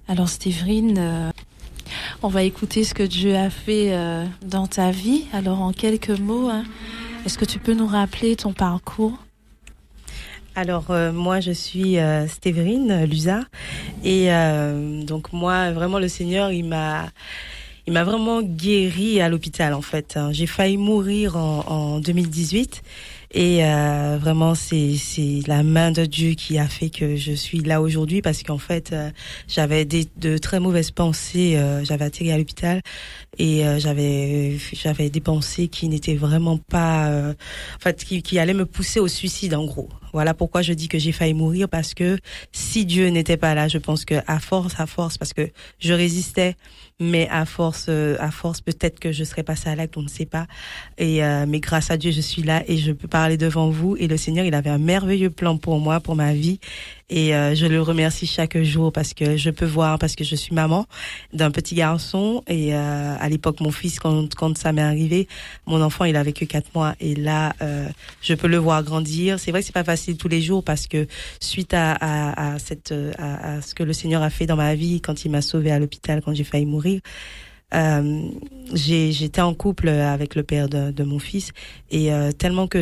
Alors Séverine, on va écouter ce que Dieu a fait dans ta vie. Alors en quelques mots, est-ce que tu peux nous rappeler ton parcours? Alors moi je suis Séverine Lusa et donc moi vraiment le Seigneur il m'a vraiment guérie à l'hôpital en fait. J'ai failli mourir en 2018 et vraiment c'est la main de Dieu qui a fait que je suis là aujourd'hui parce qu'en fait j'avais de très mauvaises pensées. J'avais atterri à l'hôpital et j'avais des pensées qui n'étaient vraiment pas en fait qui allaient me pousser au suicide en gros. Voilà pourquoi je dis que j'ai failli mourir parce que si Dieu n'était pas là, je pense que à force parce que je résistais, mais à force peut-être que je serais passée à l'acte, on ne sait pas. Et mais grâce à Dieu, je suis là et je peux parler devant vous. Et le Seigneur, il avait un merveilleux plan pour moi, pour ma vie. Et je le remercie chaque jour parce que je peux voir, parce que je suis maman d'un petit garçon. Et à l'époque, mon fils, quand ça m'est arrivé, mon enfant, il avait que 4 mois. Et là, je peux le voir grandir. C'est vrai que c'est pas facile tous les jours parce que suite à ce que le Seigneur a fait dans ma vie, quand il m'a sauvée à l'hôpital, quand j'ai failli mourir, j'étais en couple avec le père de mon fils et tellement que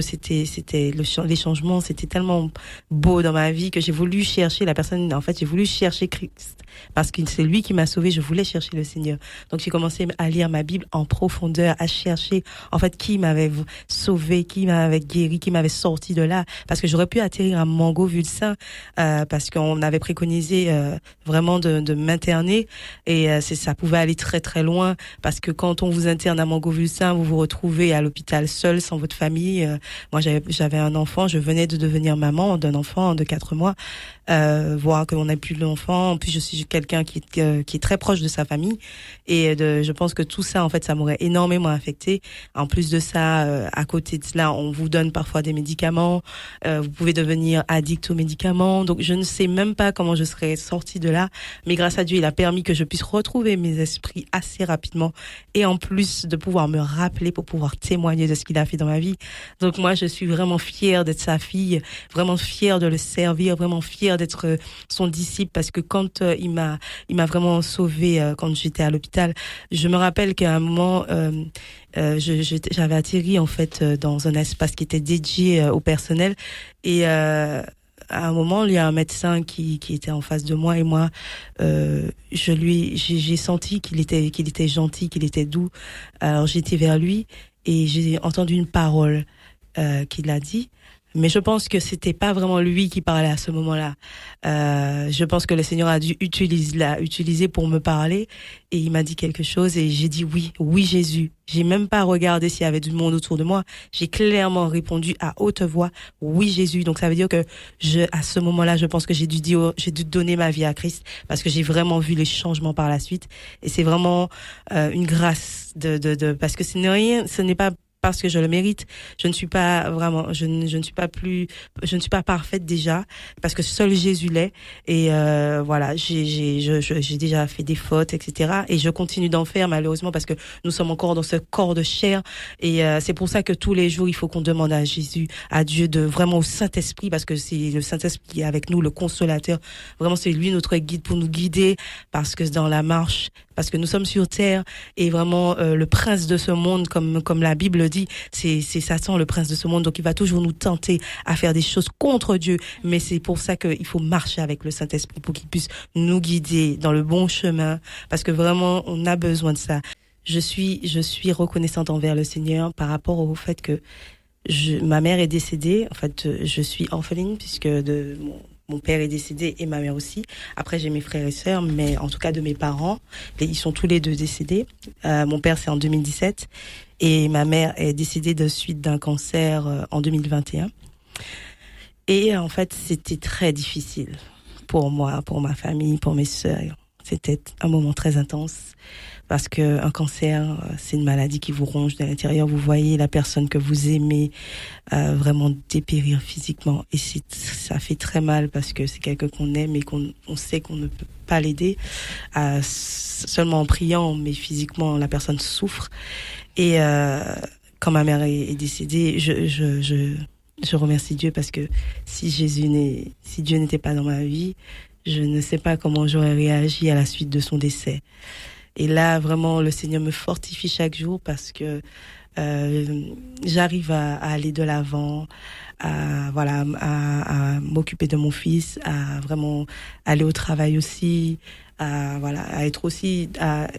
les changements, c'était tellement beau dans ma vie que j'ai voulu chercher la personne. En fait, j'ai voulu chercher Christ parce que c'est lui qui m'a sauvé. Je voulais chercher le Seigneur. Donc j'ai commencé à lire ma Bible en profondeur, à chercher en fait qui m'avait sauvé, qui m'avait guéri, qui m'avait sorti de là. Parce que j'aurais pu atterrir à Mango-Vulsin parce qu'on avait préconisé vraiment de m'interner et ça pouvait aller très très loin. Parce que quand on vous interne à Mango-Vulsin, vous vous retrouvez à l'hôpital seul, sans votre famille. Moi, j'avais un enfant, je venais de devenir maman d'un enfant de 4 mois, voir qu'on n'a plus d'enfant. En plus, je suis quelqu'un qui est très proche de sa famille. Et je pense que tout ça, en fait, ça m'aurait énormément affecté. En plus de ça, à côté de cela, on vous donne parfois des médicaments. Vous pouvez devenir addict aux médicaments. Donc, je ne sais même pas comment je serais sortie de là. Mais grâce à Dieu, il a permis que je puisse retrouver mes esprits assez rapidement et en plus de pouvoir me rappeler pour pouvoir témoigner de ce qu'il a fait dans ma vie. Donc moi je suis vraiment fière d'être sa fille, vraiment fière de le servir, vraiment fière d'être son disciple parce que quand il m'a vraiment sauvée quand j'étais à l'hôpital. Je me rappelle qu'à un moment j'avais atterri en fait dans un espace qui était dédié au personnel et à un moment, il y a un médecin qui était en face de moi et moi, j'ai senti qu'il était gentil, qu'il était doux. Alors j'étais vers lui et j'ai entendu une parole qu'il a dit. Mais je pense que c'était pas vraiment lui qui parlait à ce moment-là. Je pense que le Seigneur a dû utiliser pour me parler et il m'a dit quelque chose et j'ai dit oui, oui Jésus. J'ai même pas regardé s'il y avait du monde autour de moi. J'ai clairement répondu à haute voix oui Jésus. Donc ça veut dire que à ce moment-là, je pense que j'ai dû donner ma vie à Christ parce que j'ai vraiment vu les changements par la suite et c'est vraiment une grâce parce que ce n'est pas parce que je le mérite. Je ne suis pas vraiment, je ne suis pas parfaite déjà, parce que seul Jésus l'est. Et voilà, j'ai déjà fait des fautes, etc. Et je continue d'en faire malheureusement parce que nous sommes encore dans ce corps de chair. Et c'est pour ça que tous les jours il faut qu'on demande à Jésus, à Dieu, vraiment au Saint-Esprit, parce que c'est le Saint-Esprit qui est avec nous, le consolateur. Vraiment, c'est lui notre guide pour nous guider, parce que dans la marche, parce que nous sommes sur terre et vraiment le prince de ce monde, comme la Bible dit, c'est Satan, le prince de ce monde. Donc il va toujours nous tenter à faire des choses contre Dieu, mais c'est pour ça qu'il faut marcher avec le Saint-Esprit pour qu'il puisse nous guider dans le bon chemin, parce que vraiment on a besoin de ça. Je suis reconnaissante envers le Seigneur par rapport au fait que ma mère est décédée. En fait, je suis orpheline puisque mon père est décédé et ma mère aussi. Après, j'ai mes frères et sœurs, mais en tout cas de mes parents, ils sont tous les deux décédés. Mon père, c'est en 2017 et ma mère est décédée de suite d'un cancer en 2021. Et en fait, c'était très difficile pour moi, pour ma famille, pour mes sœurs. C'était un moment très intense parce que un cancer, c'est une maladie qui vous ronge de l'intérieur. Vous voyez la personne que vous aimez vraiment dépérir physiquement et ça fait très mal parce que c'est quelqu'un qu'on aime et qu'on sait qu'on ne peut pas l'aider seulement en priant, mais physiquement la personne souffre. Et quand ma mère est décédée, je remercie Dieu parce que si Dieu n'était pas dans ma vie, je ne sais pas comment j'aurais réagi à la suite de son décès. Et là, vraiment, le Seigneur me fortifie chaque jour parce que j'arrive à aller de l'avant, à m'occuper de mon fils, à vraiment aller au travail aussi, à être aussi, à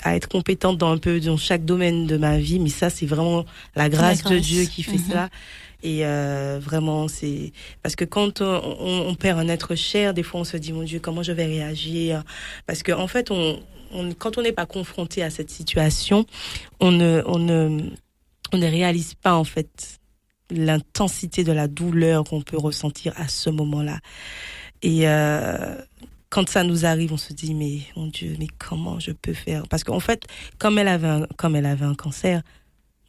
être compétente dans chaque domaine de ma vie. Mais ça, c'est vraiment la grâce de Dieu qui fait ça. Et vraiment, c'est parce que quand on perd un être cher, des fois on se dit, mon Dieu, comment je vais réagir? Parce que en fait, quand on n'est pas confronté à cette situation, on ne réalise pas en fait l'intensité de la douleur qu'on peut ressentir à ce moment-là. Et quand ça nous arrive, on se dit, mais mon Dieu, mais comment je peux faire? Parce qu'en fait, comme elle avait un cancer,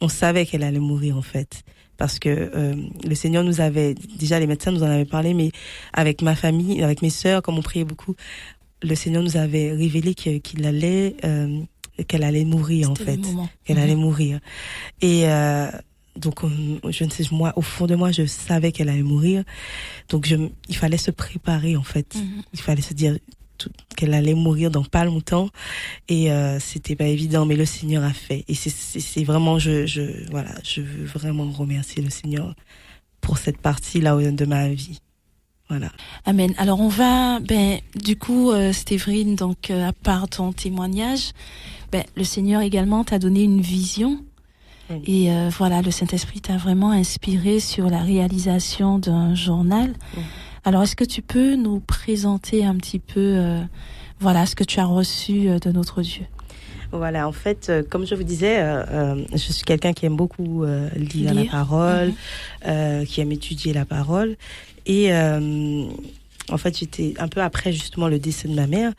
on savait qu'elle allait mourir en fait. Parce que le Seigneur nous avait, déjà les médecins nous en avaient parlé, mais avec ma famille, avec mes sœurs, comme on priait beaucoup, le Seigneur nous avait révélé qu'elle allait mourir en fait, qu'elle allait mourir. Et donc je ne sais, moi au fond de moi je savais qu'elle allait mourir, donc il fallait se préparer en fait, il fallait se dire qu'elle allait mourir dans pas longtemps, et c'était pas évident, mais le Seigneur a fait. Et c'est vraiment, je veux vraiment remercier le Seigneur pour cette partie là de ma vie. Voilà. Amen. Alors on va, du coup, Stéverine, donc à part ton témoignage, le Seigneur également t'a donné une vision. Oui. Et le Saint-Esprit t'a vraiment inspiré sur la réalisation d'un journal. Oui. Alors, est-ce que tu peux nous présenter un petit peu, ce que tu as reçu de notre Dieu? Voilà, en fait, comme je vous disais, je suis quelqu'un qui aime beaucoup lire la parole, qui aime étudier la parole. Et en fait, j'étais un peu après justement le décès de ma mère,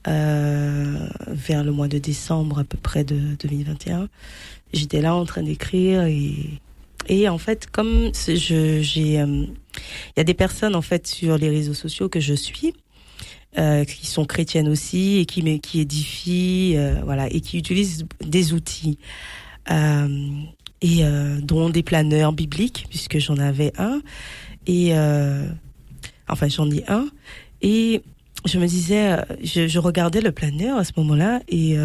vers le mois de décembre à peu près de 2021. J'étais là en train d'écrire et en fait, comme il y a des personnes en fait sur les réseaux sociaux que je suis, qui sont chrétiennes aussi et qui édifient, et qui utilisent des outils, dont des planeurs bibliques, puisque j'en avais un, j'en ai un, et je me disais, je regardais le planeur à ce moment-là et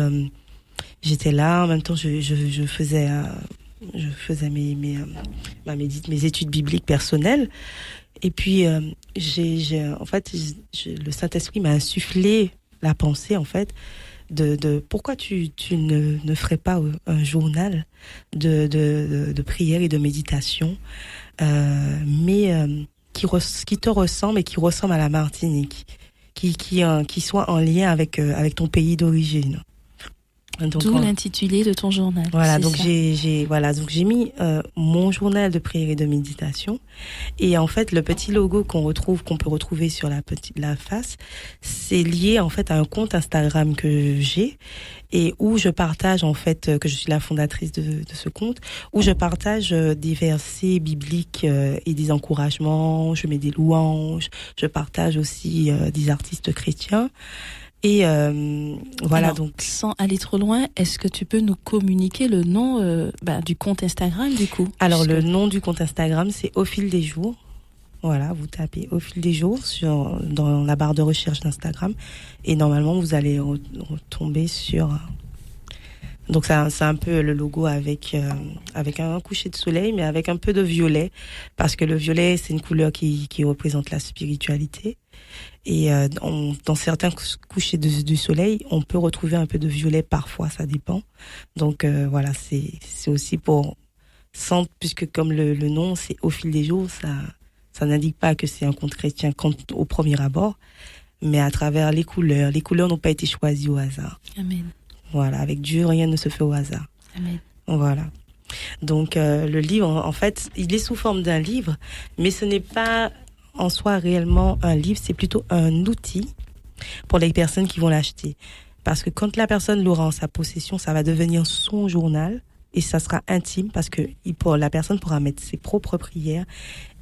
j'étais là en même temps, je faisais mes études bibliques personnelles. Et puis, le Saint-Esprit m'a insufflé la pensée, en fait, de pourquoi tu ne ferais pas un journal de prière et de méditation, mais qui te ressemble et qui ressemble à la Martinique, qui soit en lien avec ton pays d'origine. D'où l'intitulé de ton journal. Voilà, donc j'ai mis mon journal de prière et de méditation, et en fait le petit logo qu'on peut retrouver sur la face, c'est lié en fait à un compte Instagram que j'ai et où je partage en fait, que je suis la fondatrice de ce compte, où je partage des versets bibliques et des encouragements, je mets des louanges, je partage aussi des artistes chrétiens. Et Alors, donc sans aller trop loin, est-ce que tu peux nous communiquer le nom du compte Instagram du coup? Alors le nom du compte Instagram, c'est Au fil des jours. Voilà, vous tapez Au fil des jours dans la barre de recherche d'Instagram et normalement vous allez retomber sur. Donc c'est un peu le logo avec un coucher de soleil, mais avec un peu de violet, parce que le violet c'est une couleur qui représente la spiritualité. Et dans certains couchers du soleil, on peut retrouver un peu de violet parfois, ça dépend. Donc c'est aussi puisque comme le nom c'est Au fil des jours, ça n'indique pas que c'est un compte chrétien au premier abord, mais à travers les couleurs n'ont pas été choisies au hasard. Amen. Voilà, avec Dieu rien ne se fait au hasard. Amen. Voilà. Donc le livre, en fait, il est sous forme d'un livre, mais ce n'est pas en soi réellement un livre, c'est plutôt un outil pour les personnes qui vont l'acheter. Parce que quand la personne l'aura en sa possession, ça va devenir son journal et ça sera intime parce que la personne pourra mettre ses propres prières.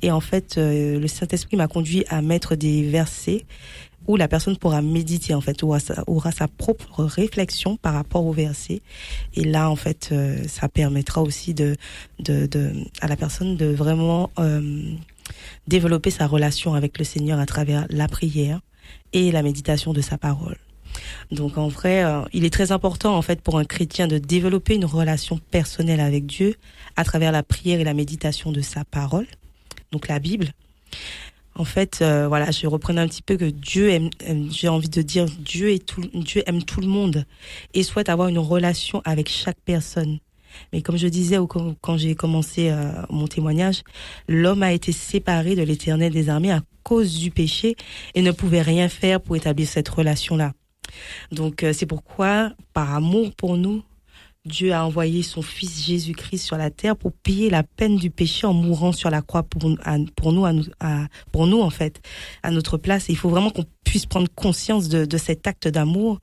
Et en fait, le Saint-Esprit m'a conduit à mettre des versets où la personne pourra méditer, en fait, aura sa propre réflexion par rapport aux versets. Et là, en fait, ça permettra aussi à la personne de vraiment développer sa relation avec le Seigneur à travers la prière et la méditation de sa parole. Donc en vrai, il est très important en fait pour un chrétien de développer une relation personnelle avec Dieu à travers la prière et la méditation de sa parole, donc la Bible. En fait, voilà, je reprends un petit peu que Dieu aime, j'ai envie de dire, Dieu aime tout le monde et souhaite avoir une relation avec chaque personne. Mais comme je disais quand j'ai commencé mon témoignage, l'homme a été séparé de l'Éternel des armées à cause du péché et ne pouvait rien faire pour établir cette relation-là. Donc c'est pourquoi, par amour pour nous, Dieu a envoyé son Fils Jésus-Christ sur la terre pour payer la peine du péché en mourant sur la croix pour nous en fait, à notre place. Et il faut vraiment qu'on puisse prendre conscience de cet acte d'amour.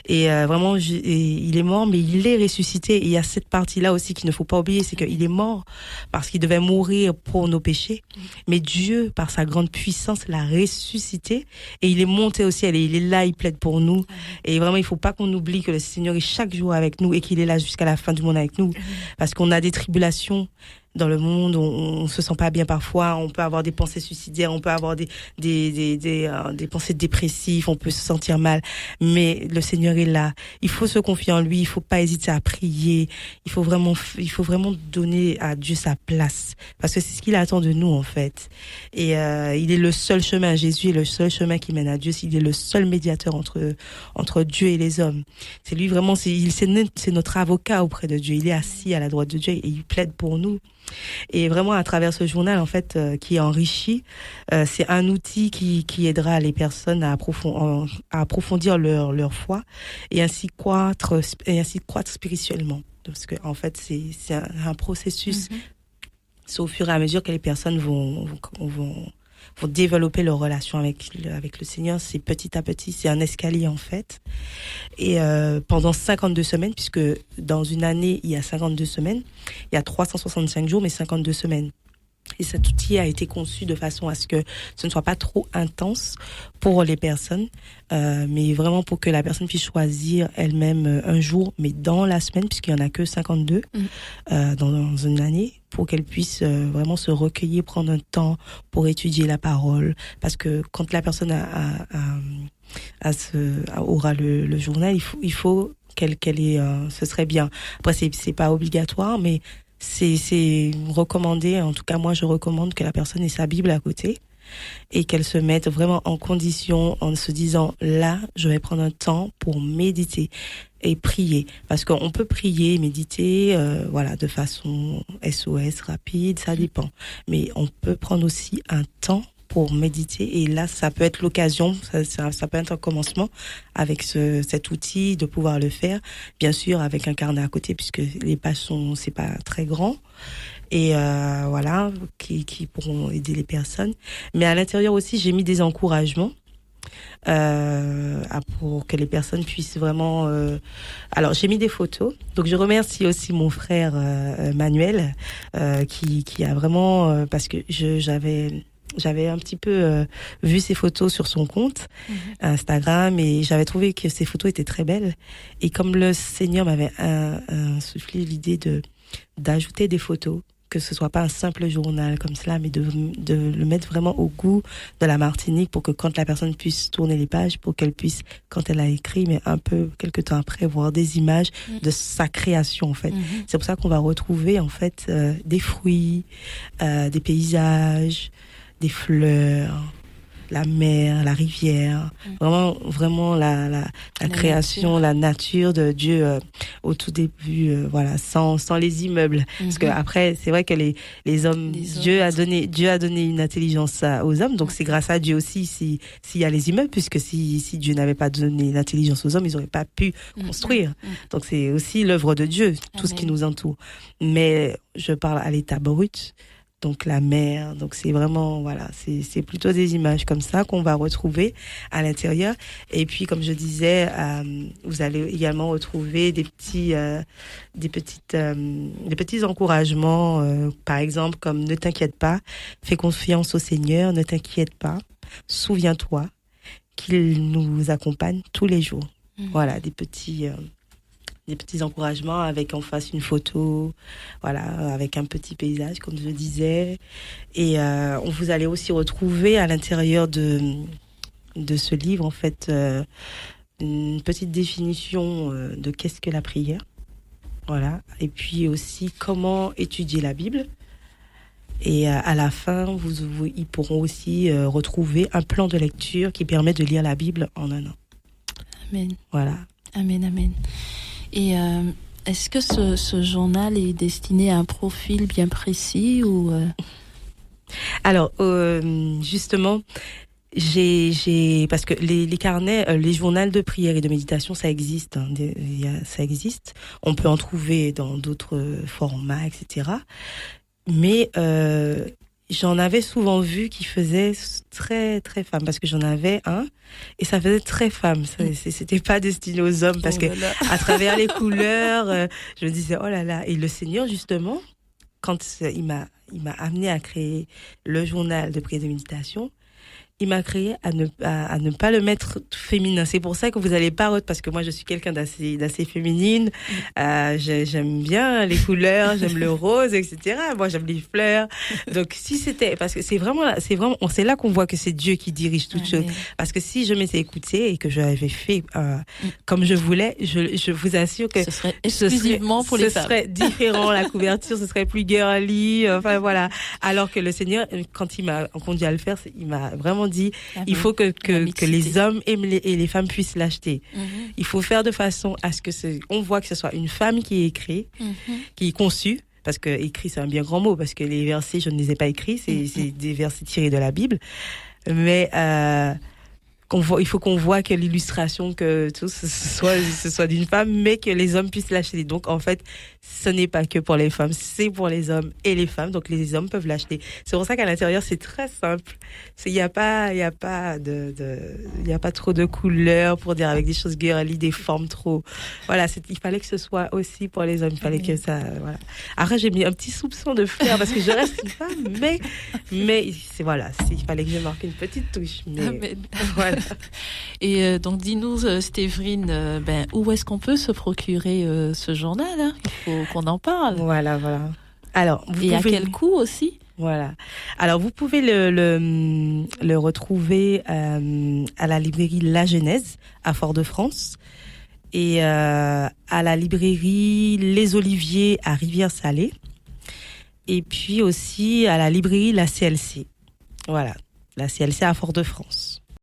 Et vraiment, il est mort, mais il est ressuscité. Et il y a cette partie-là aussi qu'il ne faut pas oublier, c'est qu'il est mort parce qu'il devait mourir pour nos péchés. Mais Dieu, par sa grande puissance, l'a ressuscité et il est monté au ciel et il est là, il plaide pour nous. Et vraiment, il ne faut pas qu'on oublie que le Seigneur est chaque jour avec nous et qu'il est là jusqu'à la fin du monde avec nous. Parce qu'on a des tribulations dans le monde, on se sent pas bien parfois, on peut avoir des pensées suicidaires, on peut avoir des pensées dépressives, on peut se sentir mal, mais le Seigneur est là. Il faut se confier en lui, il faut pas hésiter à prier, il faut vraiment donner à Dieu sa place, parce que c'est ce qu'il attend de nous en fait. Et il est le seul chemin, Jésus est le seul chemin qui mène à Dieu, il est le seul médiateur entre Dieu et les hommes. C'est lui vraiment, c'est notre avocat auprès de Dieu, il est assis à la droite de Dieu et il plaide pour nous. Et vraiment à travers ce journal en fait qui est enrichi, c'est un outil qui aidera les personnes à approfondir leur foi et ainsi croître spirituellement, parce que en fait c'est un processus. C'est au fur et à mesure que les personnes vont développer leur relation avec le Seigneur. C'est petit à petit, c'est un escalier en fait. Et pendant 52 semaines, puisque dans une année, il y a 52 semaines, il y a 365 jours, mais 52 semaines. Et cet outil a été conçu de façon à ce que ce ne soit pas trop intense pour les personnes, mais vraiment pour que la personne puisse choisir elle-même un jour, mais dans la semaine, puisqu'il n'y en a que 52 dans une année, pour qu'elle puisse vraiment se recueillir, prendre un temps pour étudier la parole. Parce que quand la personne aura le journal, il faut qu'elle ait, ce serait bien. Après, c'est pas obligatoire, mais c'est recommandé. En tout cas, moi, je recommande que la personne ait sa Bible à côté et qu'elle se mette vraiment en condition en se disant là, je vais prendre un temps pour méditer et prier, parce qu'on peut prier, méditer, voilà, de façon SOS rapide, ça dépend. Mais on peut prendre aussi un temps pour méditer, et là ça peut être l'occasion, ça peut être un commencement avec cet outil de pouvoir le faire, bien sûr avec un carnet à côté puisque les pages c'est pas très grand, et voilà, qui pourront aider les personnes. Mais à l'intérieur aussi j'ai mis des encouragements pour que les personnes puissent vraiment alors j'ai mis des photos, donc je remercie aussi mon frère Manuel qui a vraiment parce que j'avais un petit peu vu ses photos sur son compte Instagram, et j'avais trouvé que ses photos étaient très belles, et comme le Seigneur m'avait soufflé l'idée d'ajouter des photos, que ce soit pas un simple journal comme cela, mais de le mettre vraiment au goût de la Martinique, pour que quand la personne puisse tourner les pages, pour qu'elle puisse, quand elle a écrit, mais un peu quelque temps après, voir des images de sa création en fait. C'est pour ça qu'on va retrouver en fait des fruits, des paysages, des fleurs, la mer, la rivière, vraiment la création, la nature de Dieu au tout début, voilà, sans les immeubles. Parce que après, c'est vrai que les hommes, Dieu a donné une intelligence aux hommes, donc c'est grâce à Dieu aussi s'il y a les immeubles, puisque si Dieu n'avait pas donné l'intelligence aux hommes, ils n'auraient pas pu construire. Donc c'est aussi l'œuvre de Dieu, tout ce qui nous entoure. Mais je parle à l'état brut. Donc la mer, donc c'est vraiment, voilà, c'est plutôt des images comme ça qu'on va retrouver à l'intérieur. Et puis comme je disais, vous allez également retrouver des petits encouragements, par exemple comme ne t'inquiète pas, fais confiance au Seigneur, ne t'inquiète pas, souviens-toi qu'il nous accompagne tous les jours. Voilà, des petits encouragements avec en face une photo, voilà, avec un petit paysage comme je disais. Et vous allez aussi retrouver à l'intérieur de de ce livre, en fait, une petite définition de qu'est-ce que la prière. Voilà. Et puis aussi comment étudier la Bible. Et à la fin, ils pourront aussi retrouver un plan de lecture qui permet de lire la Bible en un an. Amen. Voilà. Amen, amen. Et est-ce que ce journal est destiné à un profil bien précis ou Alors, justement, parce que les carnets, les journaux de prière et de méditation, ça existe. Hein, ça existe. On peut en trouver dans d'autres formats, etc. Mais j'en avais souvent vu qui faisait très très femme, parce que j'en avais un et ça faisait très femme. C'était pas destiné aux hommes parce que à travers les couleurs, je me disais oh là là. Et le Seigneur justement, quand il m'a amené à créer le journal de prière et de méditation, il m'a créé à ne pas le mettre féminin. C'est pour ça que vous allez pas, parce que moi je suis quelqu'un d'assez féminine. J'aime bien les couleurs, j'aime le rose, etc. Moi j'aime les fleurs. Donc si c'était, parce que c'est là qu'on voit que c'est Dieu qui dirige toutes choses. Parce que si je m'étais écoutée et que j'avais fait comme je voulais, je vous assure que ce serait exclusivement pour les femmes. Ce serait différent, la couverture, ce serait plus girly. Enfin voilà. Alors que le Seigneur, quand il m'a conduit à le faire, il m'a vraiment dit, il faut que les hommes et les femmes puissent l'acheter. Il faut faire de façon à ce que on voit que ce soit une femme qui écrit, qui est conçue, parce que écrit c'est un bien grand mot, parce que les versets je ne les ai pas écrits, c'est des versets tirés de la Bible, mais il faut qu'on voit que l'illustration, que tout ce soit d'une femme, mais que les hommes puissent l'acheter. Donc en fait, ce n'est pas que pour les femmes, c'est pour les hommes et les femmes. Donc les hommes peuvent l'acheter. C'est pour ça qu'à l'intérieur c'est très simple. Il y a pas trop de couleurs pour dire avec des choses girly, des formes trop. Voilà, il fallait que ce soit aussi pour les hommes. Il fallait que ça. Voilà. Après j'ai mis un petit soupçon de fleur parce que je reste une femme, mais il fallait que je marque une petite touche. Mais voilà. Et donc dis-nous Stévrine, où est-ce qu'on peut se procurer ce journal, hein? Il faut qu'on en parle. Voilà. Alors, à quel coût aussi? Voilà. Alors vous pouvez le retrouver à la librairie La Genèse à Fort-de-France et à la librairie Les Oliviers à Rivière-Salée et puis aussi à la librairie La CLC. Voilà, la CLC à Fort-de-France.